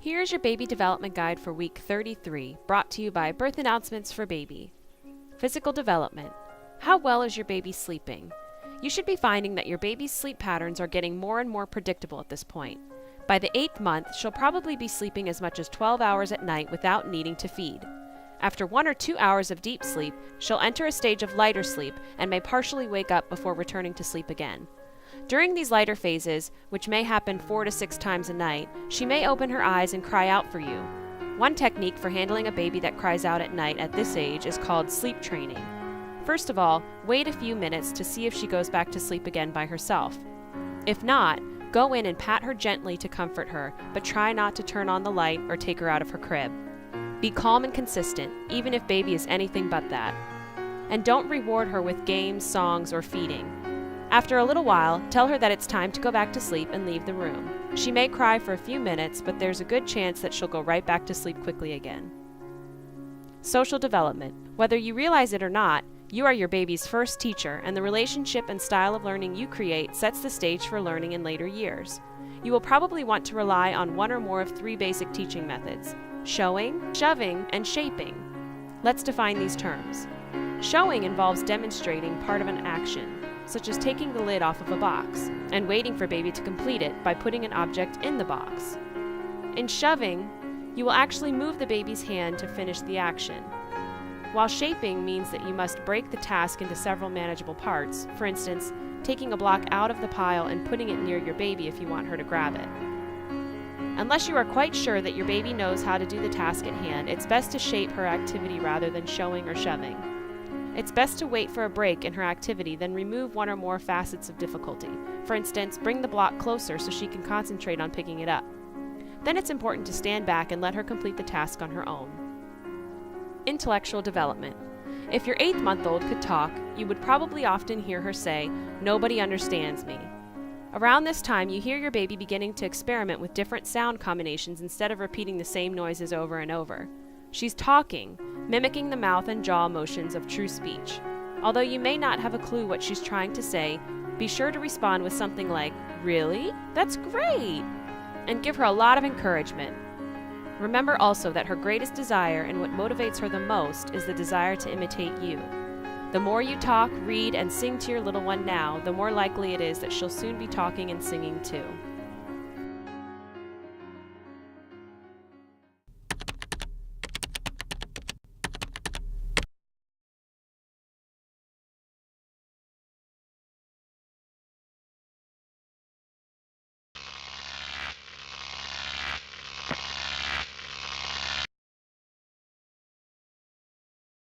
Here's your baby development guide for week 33, brought to you by Birth Announcements for Baby. Physical development. How well is your baby sleeping? You should be finding that your baby's sleep patterns are getting more and more predictable at this point. By the 8th month, she'll probably be sleeping as much as 12 hours at night without needing to feed. After 1 or 2 hours of deep sleep, she'll enter a stage of lighter sleep and may partially wake up before returning to sleep again. During these lighter phases, which may happen 4 to 6 times a night, she may open her eyes and cry out for you. One technique for handling a baby that cries out at night at this age is called sleep training. First of all, wait a few minutes to see if she goes back to sleep again by herself. If not, go in and pat her gently to comfort her, but try not to turn on the light or take her out of her crib. Be calm and consistent, even if baby is anything but that. And don't reward her with games, songs, or feeding. After a little while, tell her that it's time to go back to sleep and leave the room. She may cry for a few minutes, but there's a good chance that she'll go right back to sleep quickly again. Social development. Whether you realize it or not, you are your baby's first teacher, and the relationship and style of learning you create sets the stage for learning in later years. You will probably want to rely on one or more of 3 basic teaching methods: showing, shoving, and shaping. Let's define these terms. Showing involves demonstrating part of an action, such as taking the lid off of a box, and waiting for baby to complete it by putting an object in the box. In shoving, you will actually move the baby's hand to finish the action, while shaping means that you must break the task into several manageable parts, for instance, taking a block out of the pile and putting it near your baby if you want her to grab it. Unless you are quite sure that your baby knows how to do the task at hand, it's best to shape her activity rather than showing or shoving. It's best to wait for a break in her activity, then remove one or more facets of difficulty. For instance, bring the block closer so she can concentrate on picking it up. Then it's important to stand back and let her complete the task on her own. Intellectual development. If your 8-month-old could talk, you would probably often hear her say, "Nobody understands me." Around this time, you hear your baby beginning to experiment with different sound combinations instead of repeating the same noises over and over. She's talking, mimicking the mouth and jaw motions of true speech. Although you may not have a clue what she's trying to say, be sure to respond with something like, "Really? That's great!" and give her a lot of encouragement. Remember also that her greatest desire and what motivates her the most is the desire to imitate you. The more you talk, read, and sing to your little one now, the more likely it is that she'll soon be talking and singing too.